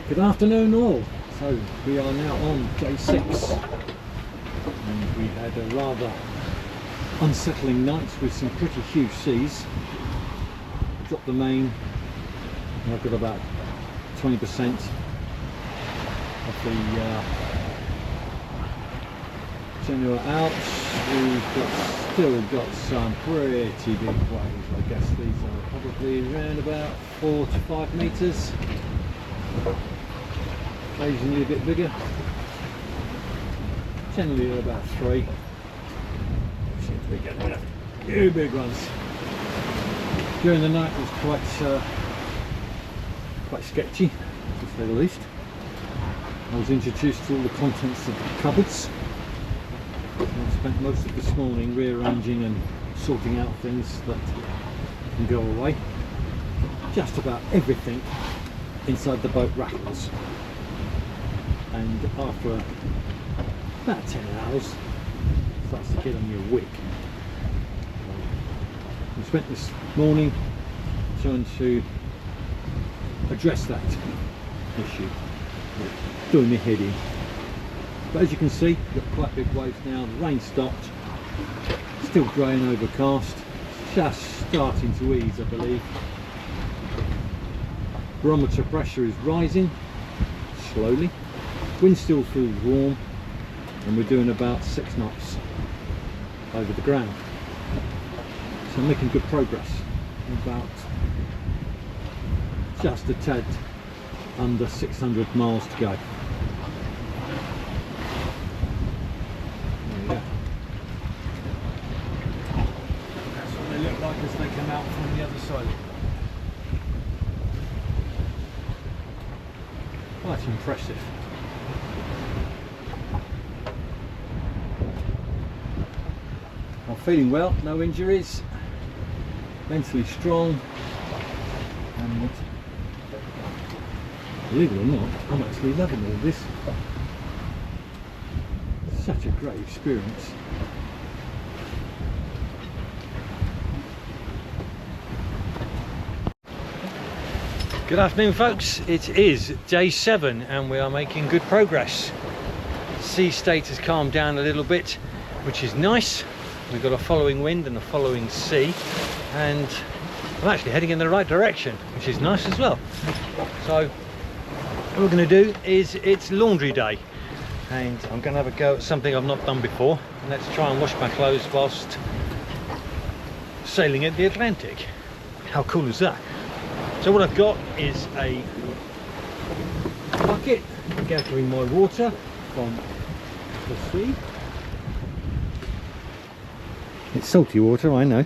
Good afternoon all. So we are now on day 6 and we had a rather unsettling night with some pretty huge seas. Dropped the main and I've got about 20% of the Genoa out. We've still got some pretty big waves. I guess these are probably around about 4 to 5 metres. Occasionally a bit bigger. Generally they're about 3. Seems to be getting a few big ones. During the night was quite sketchy, to say the least. I was introduced to all the contents of the cupboards. I spent most of this morning rearranging and sorting out things that can go away. Just about everything inside the boat rattles, and after about 10 hours it starts to get on your wick. We spent this morning trying to address that issue, doing my head in. But as you can see, we've got quite big waves now. The rain stopped, still grey and overcast, just starting to ease, I believe. Barometer pressure is rising slowly. Wind still feels warm, and we're doing about 6 knots over the ground. So I'm making good progress. About just a tad under 600 miles to go. That's what they look like as they come out from the other side. Quite impressive. I'm feeling well, no injuries, mentally strong, and believe it or not, I'm actually loving all this. Such a great experience. Good afternoon folks, it is day 7 and we are making good progress. Sea state has calmed down a little bit, which is nice. We've got a following wind and a following sea, and I'm actually heading in the right direction, which is nice as well. So what we're going to do is, it's laundry day and I'm going to have a go at something I've not done before, and let's try and wash my clothes whilst sailing at the Atlantic. How cool is that? So what I've got is a bucket gathering my water from the sea. It's salty water, I know.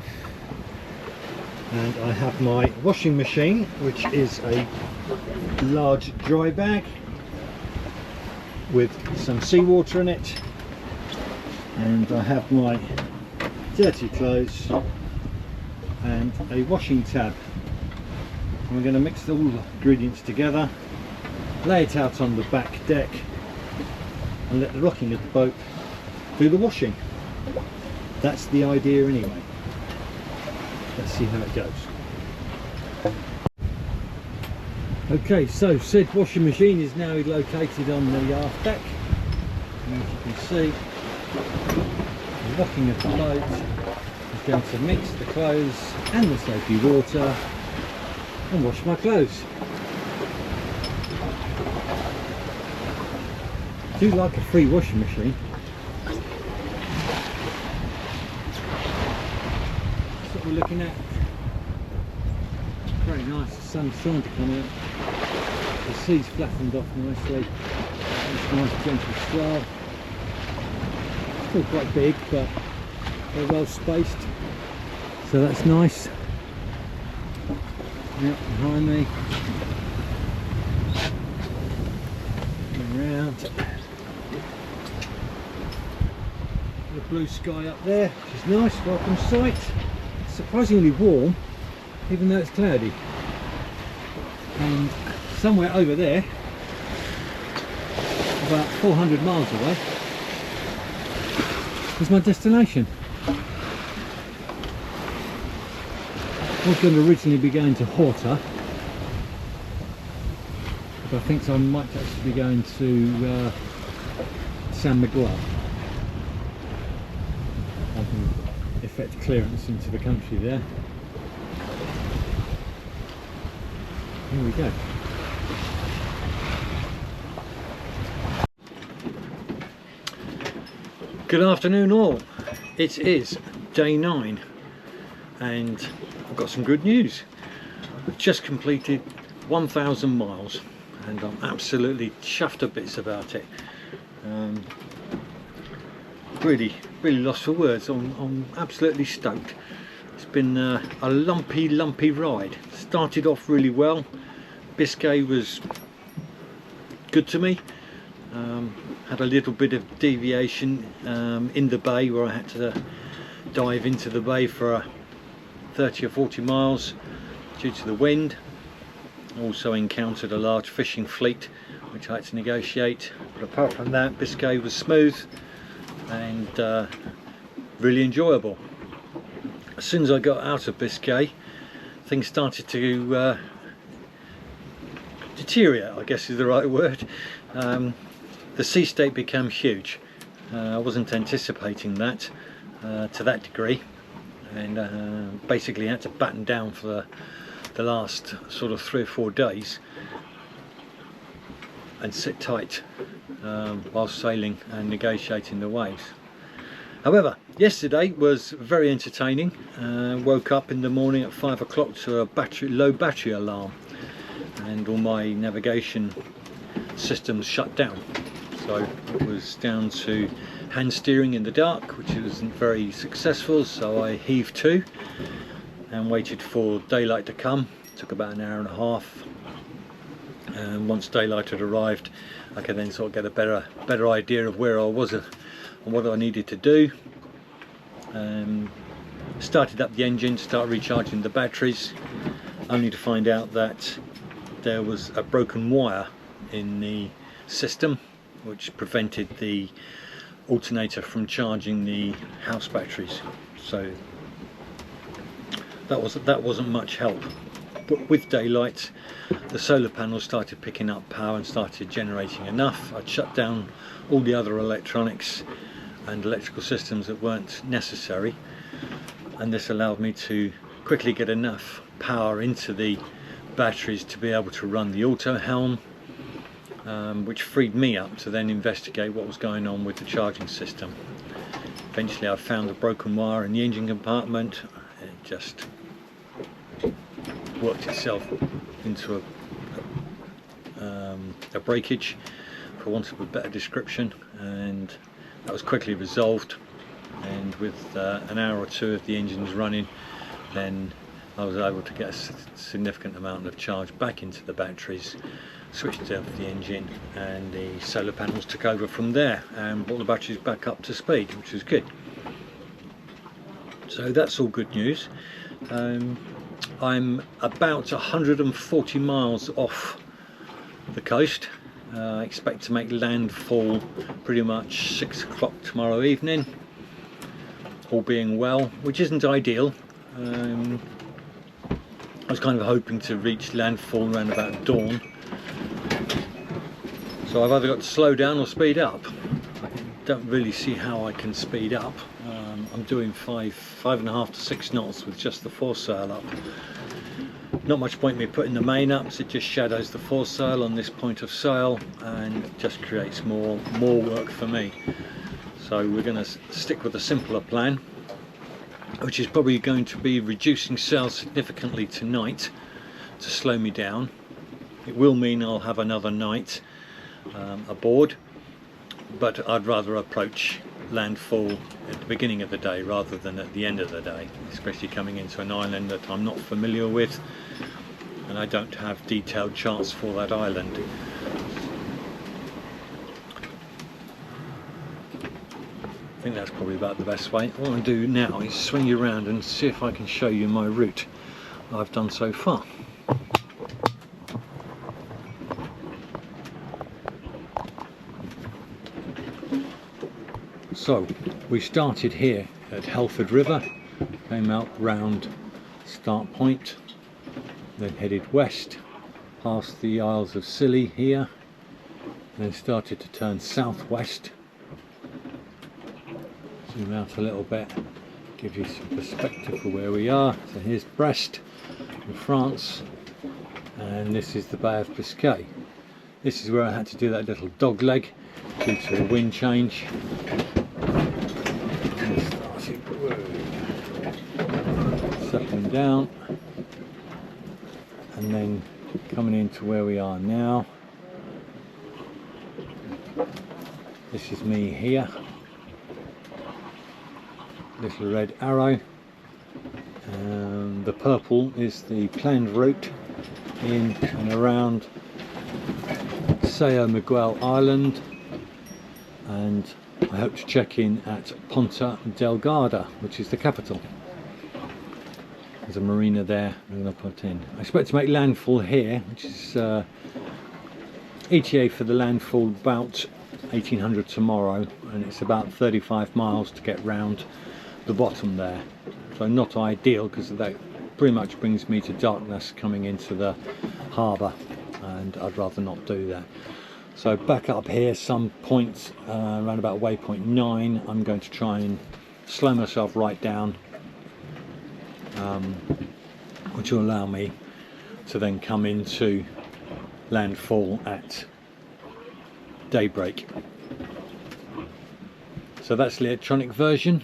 And I have my washing machine, which is a large dry bag with some seawater in it. And I have my dirty clothes and a washing tab. We're going to mix all the ingredients together, lay it out on the back deck and let the rocking of the boat do the washing. That's the idea anyway. Let's see how it goes. Okay, so said washing machine is now located on the aft deck, and as you can see, the rocking of the boat is going to mix the clothes and the soapy water and wash my clothes. I do like a free washing machine. That's what we're looking at. Very nice, the sun's trying to come out. The sea's flattened off nicely. It's nice gentle swell. Still quite big, but they're well spaced, so that's nice. Out behind me, around the blue sky up there, which is nice, welcome sight. It's surprisingly warm, even though it's cloudy. And somewhere over there, about 400 miles away, is my destination. I was going to originally be going to Horta, but I think I might actually be going to San Miguel. I can effect clearance into the country there. Here we go. Good afternoon all. It is day 9 and I've got some good news. I've just completed 1,000 miles and I'm absolutely chuffed to bits about it. Really lost for words. I'm absolutely stoked. It's been a lumpy ride. Started off really well. Biscay was good to me. Had a little bit of deviation in the bay where I had to dive into the bay for 30 or 40 miles due to the wind. Also encountered a large fishing fleet which I had to negotiate, but apart from that Biscay was smooth and really enjoyable. As soon as I got out of Biscay, things started to deteriorate, I guess is the right word. The sea state became huge. I wasn't anticipating that to that degree, and basically had to batten down for the last sort of 3 or 4 days and sit tight while sailing and negotiating the waves. However, yesterday was very entertaining. Woke up in the morning at 5 o'clock to a low battery alarm, and all my navigation systems shut down. So it was down to hand steering in the dark, which wasn't very successful, so I heaved to and waited for daylight to come. It took about an hour and a half, and once daylight had arrived I could then sort of get a better idea of where I was and what I needed to do. Started up the engine to start recharging the batteries, only to find out that there was a broken wire in the system which prevented the alternator from charging the house batteries. So that wasn't much help. But with daylight the solar panels started picking up power and started generating enough. I'd shut down all the other electronics and electrical systems that weren't necessary, and this allowed me to quickly get enough power into the batteries to be able to run the auto helm, which freed me up to then investigate what was going on with the charging system. Eventually I found a broken wire in the engine compartment. It just worked itself into a breakage, for want of a better description, and that was quickly resolved, and with an hour or 2 of the engines running, then I was able to get a significant amount of charge back into the batteries, switched off the engine, and the solar panels took over from there and brought the batteries back up to speed, which was good. So that's all good news. I'm about 140 miles off the coast. I expect to make landfall pretty much 6 o'clock tomorrow evening, all being well, which isn't ideal. I was kind of hoping to reach landfall around about dawn, so I've either got to slow down or speed up. I don't really see how I can speed up. I'm doing 5.5 to 6 knots with just the foresail up. Not much point in me putting the main up, so it just shadows the foresail on this point of sail and just creates more work for me. So we're going to stick with a simpler plan, which is probably going to be reducing sail significantly tonight to slow me down. It will mean I'll have another night aboard, but I'd rather approach landfall at the beginning of the day rather than at the end of the day, especially coming into an island that I'm not familiar with and I don't have detailed charts for that island. I think that's probably about the best way. What I'll do now is swing you around and see if I can show you my route I've done so far. So we started here at Helford River, came out round Start Point, then headed west past the Isles of Scilly here, and then started to turn southwest. Zoom out a little bit, give you some perspective for where we are. So here's Brest in France, and this is the Bay of Biscay. This is where I had to do that little dog leg due to the wind change. Settling down, and then coming into where we are now. This is me here, little red arrow, and the purple is the planned route in and around São Miguel Island, and I hope to check in at Ponta Delgada, which is the capital. There's a marina there I'm going to put in. I expect to make landfall here, which is ETA for the landfall about 1800 tomorrow, and it's about 35 miles to get round the bottom there. So not ideal, because that pretty much brings me to darkness coming into the harbour, and I'd rather not do that. So back up here, some points around about waypoint 9, I'm going to try and slow myself right down, which will allow me to then come into landfall at daybreak. So that's the electronic version.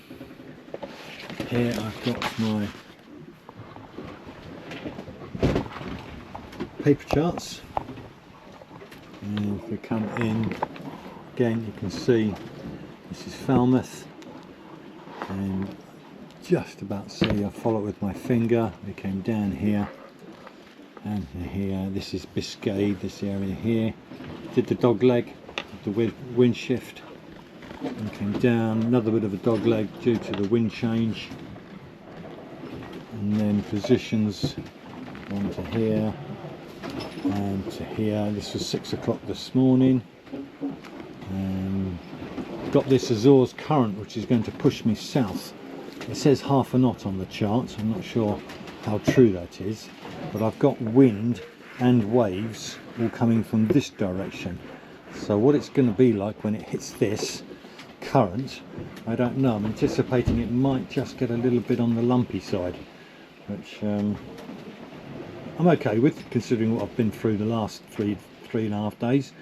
Here I've got my paper charts, and if we come in again, you can see this is Falmouth, and just about see, I follow it with my finger. We came down here and here. This is Biscay, this area here. Did the dog leg, the wind shift, and came down. Another bit of a dog leg due to the wind change, and then positions onto here and to here. This was 6 o'clock this morning. Got this Azores current, which is going to push me south. It says half a knot on the chart. I'm not sure how true that is, but I've got wind and waves all coming from this direction. So what it's going to be like when it hits this current, I don't know. I'm anticipating it might just get a little bit on the lumpy side, which I'm okay with, considering what I've been through the last three and a half days.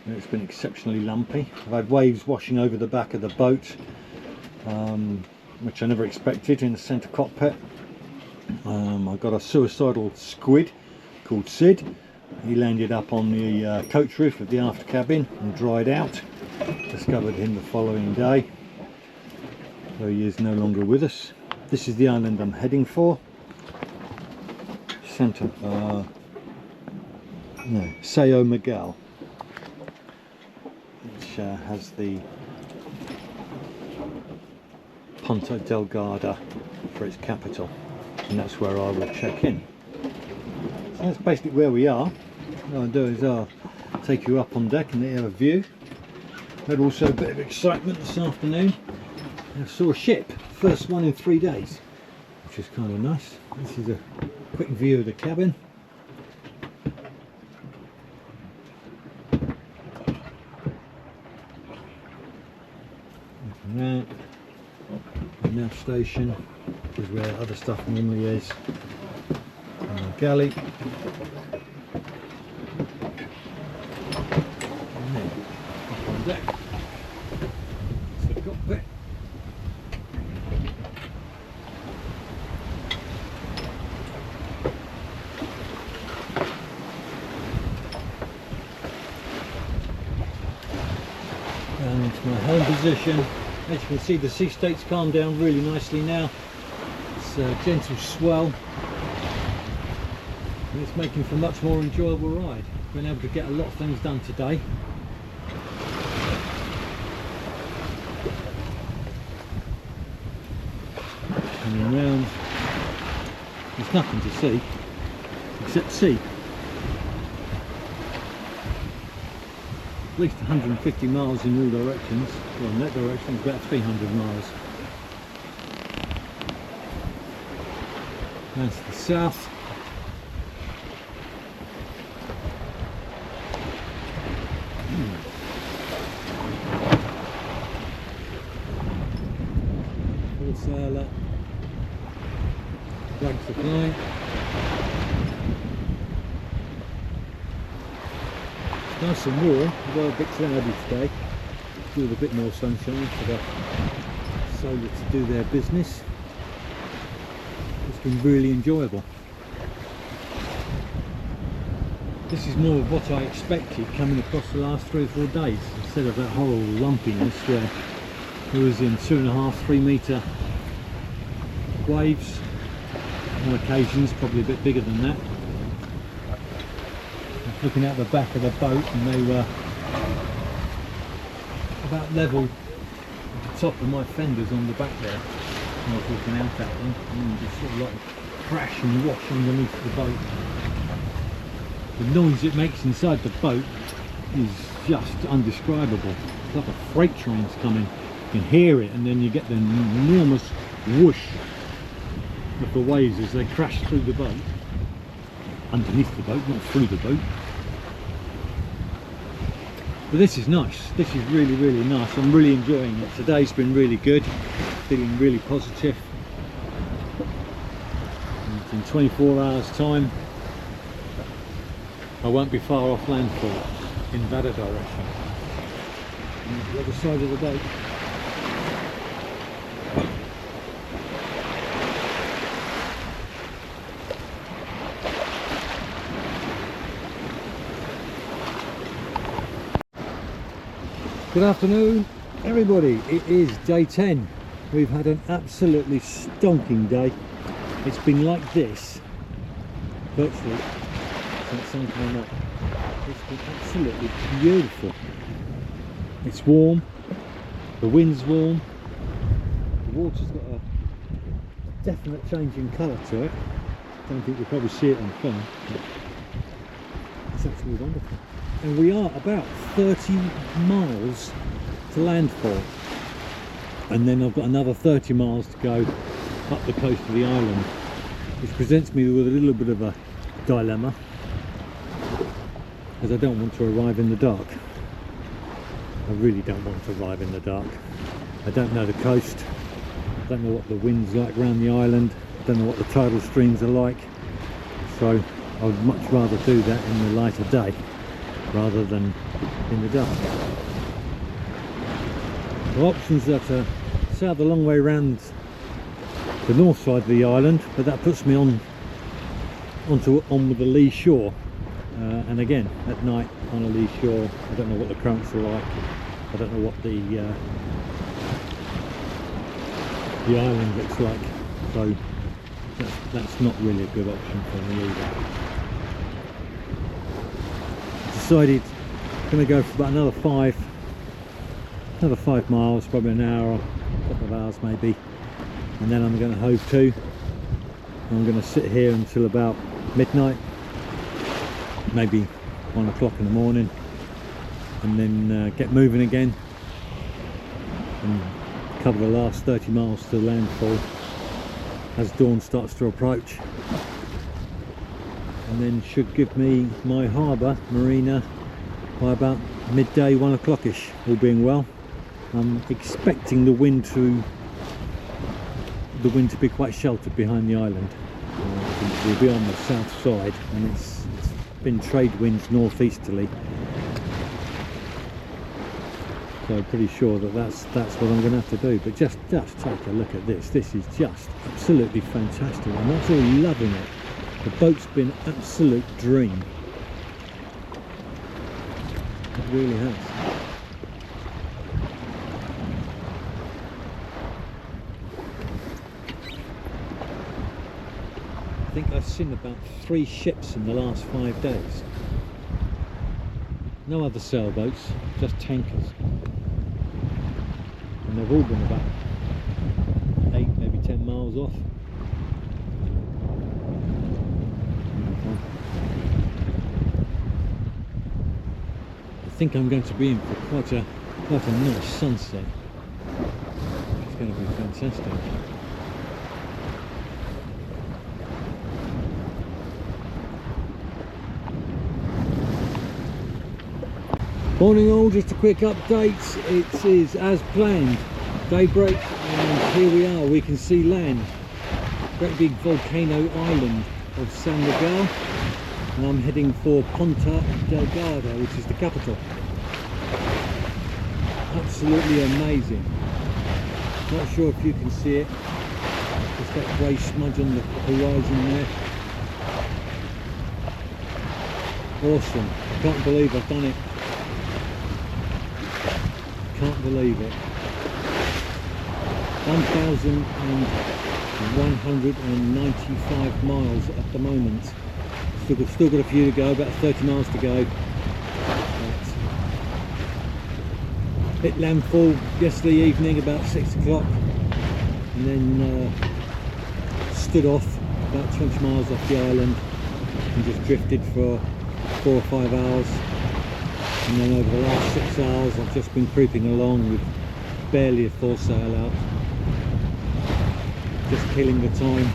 It's been exceptionally lumpy. I've had waves washing over the back of the boat, which I never expected in the centre cockpit. I got a suicidal squid called Sid. He landed up on the coach roof of the after cabin and dried out. Discovered him the following day, so he is no longer with us. This is the island I'm heading for. São Miguel, which has the Ponta Delgada for its capital, and that's where I will check in. So that's basically where we are. What I'll do is I'll take you up on deck and let you have a view. Had also a bit of excitement this afternoon. I saw a ship, first one in 3 days, which is kind of nice. This is a quick view of the cabin. That. The nav station is where other stuff normally is. And the galley. And then up on deck. That's the cockpit. And my home position. As you can see, the sea state's calmed down really nicely now. It's a gentle swell, and it's making for a much more enjoyable ride. Been able to get a lot of things done today. Coming around, there's nothing to see except sea. At least 150 miles in all directions. Well, in that direction it's about 300 miles. That's the south. good sailor. Flags are flying. It's nice and warm, although a bit cloudy today. With a bit more sunshine for the solar to do their business. It's been really enjoyable. This is more of what I expected coming across the last 3 or 4 days, instead of that horrible lumpiness where it was in 2.5–3 metre waves on occasions, probably a bit bigger than that. I was looking at the back of the boat and they were about level with the top of my fenders on the back there. I was looking out at them and just sort of like crash and wash underneath the boat. The noise it makes inside the boat is just undescribable. It's like a freight train's coming. You can hear it, and then you get the enormous whoosh of the waves as they crash through the boat. Underneath the boat, not through the boat. But this is nice. This is really, really nice. I'm really enjoying it. Today's been really good. Feeling really positive. And in 24 hours time, I won't be far off landfall in that direction. And the other side of the boat. Good afternoon everybody, it is day 10. We've had an absolutely stonking day. It's been like this virtually since sun came up. It's been absolutely beautiful. It's warm, the wind's warm, the water's got a definite change in colour to it. Don't think you'll probably see it on film, but it's absolutely wonderful. And we are about 30 miles to landfall, and then I've got another 30 miles to go up the coast of the island, which presents me with a little bit of a dilemma, as I don't want to arrive in the dark. I really don't want to arrive in the dark. I don't know the coast, I don't know what the wind's like around the island, I don't know what the tidal streams are like, so I would much rather do that in the light of day rather than in the dark. The options are to sail the long way around the north side of the island, but that puts me on with the lee shore, and again at night on a lee shore I don't know what the currents are like, I don't know what the island looks like, so that's not really a good option for me either. Decided I'm going to go for about another 5 miles, probably an hour or a couple of hours maybe, and then I'm going to hove to. I'm going to sit here until about midnight, maybe 1 o'clock in the morning, and then get moving again and cover the last 30 miles to landfall as dawn starts to approach. And then should give me my harbour marina by about midday, 1 o'clock-ish, all being well. I'm expecting the wind to be quite sheltered behind the island. We'll be on the south side, and it's been trade winds northeasterly, so I'm pretty sure that's what I'm going to have to do. But just take a look at this. This is just absolutely fantastic. I'm absolutely loving it. The boat's been an absolute dream. It really has. I think I've seen about 3 ships in the last 5 days. No other sailboats, just tankers. And they've all been about 8, maybe 10 miles off. I think I'm going to be in for quite a nice sunset. It's going to be fantastic. Morning all, just a quick update. It is as planned, daybreak, and here we are. We can see land. Great big volcano island of San Miguel, and I'm heading for Ponta Delgada, which is the capital. Absolutely amazing. Not sure if you can see it. Just that grey smudge on the horizon there. Awesome. Can't believe I've done it. Can't believe it. 1,195 miles at the moment. Still got a few to go, about 30 miles to go. Hit landfall yesterday evening about 6 o'clock, and then stood off about 20 miles off the island and just drifted for 4 or 5 hours. And then over the last 6 hours I've just been creeping along with barely a foresail out, just killing the time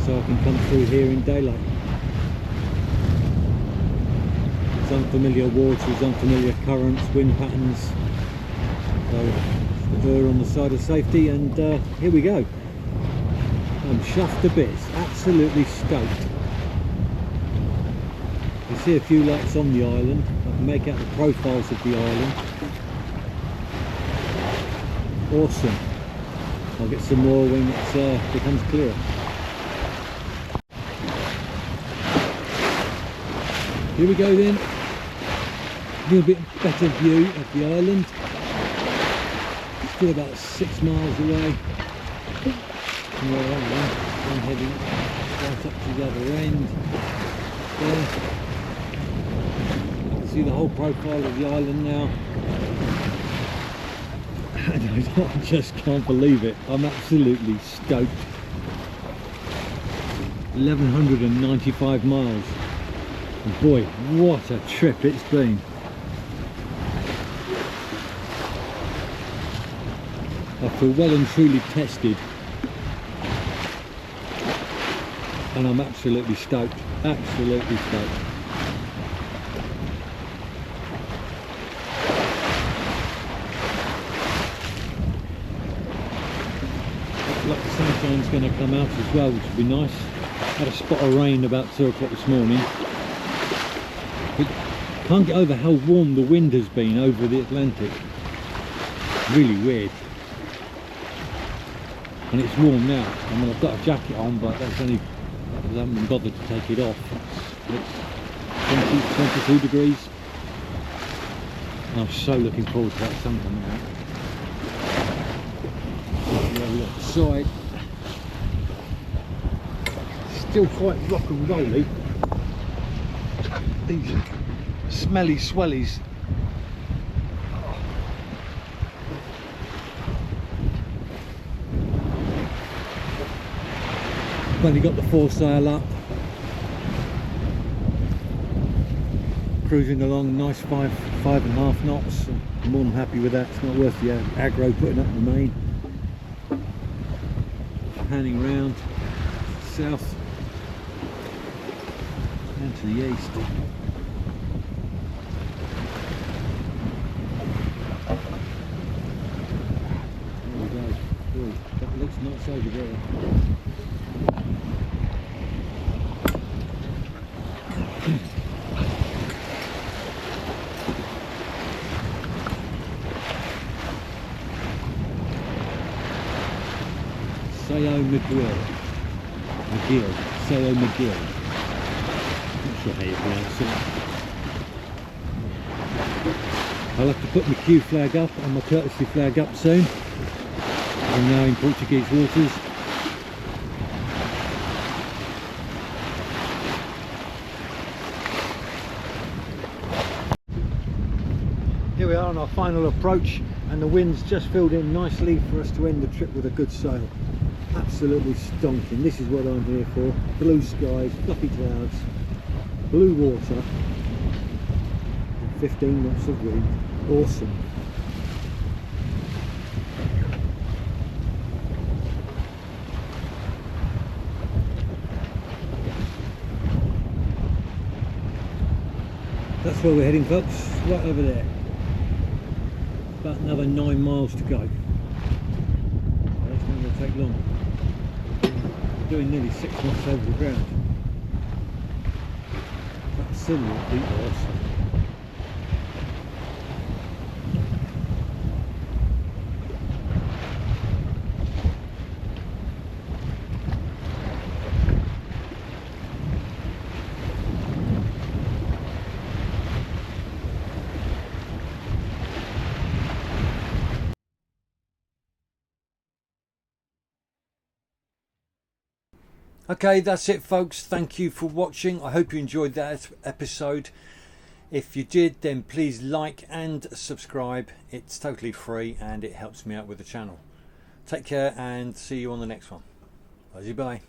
so I can come through here in daylight. It's unfamiliar waters, unfamiliar currents, wind patterns, so we're on the side of safety, and here we go. I'm chuffed to bits, absolutely stoked. You see a few lights on the island. I can make out the profiles of the island. Awesome. I'll get some more when it becomes clear. Here we go then. A little bit better view of the island. Still about 6 miles away from where I am. I'm heading right up to the other end. There. See the whole profile of the island now. And I just can't believe it. I'm absolutely stoked. 1,195 miles. And boy, what a trip it's been. I feel well and truly tested. And I'm absolutely stoked. Absolutely stoked. Like the sunshine's going to come out as well, which would be nice. Had a spot of rain about 2 o'clock this morning. But can't get over how warm the wind has been over the Atlantic. Really weird. And it's warm now. I mean, I've got a jacket on, but that's only, I haven't been bothered to take it off. It's 22 degrees. And I'm so looking forward to that sun coming out. Side, still quite rock and rolly. These smelly swellies. I've only got the foresail up, cruising along, nice 5.5 knots. I'm more than happy with that. It's not worth the aggro putting up the main. Panning round south and to the east. There we go. Ooh, that looks nice over there. Sao Miguel. Sao Miguel. Not sure how you pronounce it. I'll have to put my Q flag up and my courtesy flag up soon. I'm now in Portuguese waters. Here we are on our final approach, and the wind's just filled in nicely for us to end the trip with a good sail. Absolutely stonking. This is what I'm here for. Blue skies, fluffy clouds, blue water, and 15 knots of wind. Awesome. That's where we're heading, folks, right over there. About another 9 miles to go. take long. Doing nearly 6 knots over the ground. That's silly what deep was. Okay, that's it folks. Thank you for watching. I hope you enjoyed that episode. If you did, then please like and subscribe. It's totally free and it helps me out with the channel. Take care and see you on the next one. Bye bye.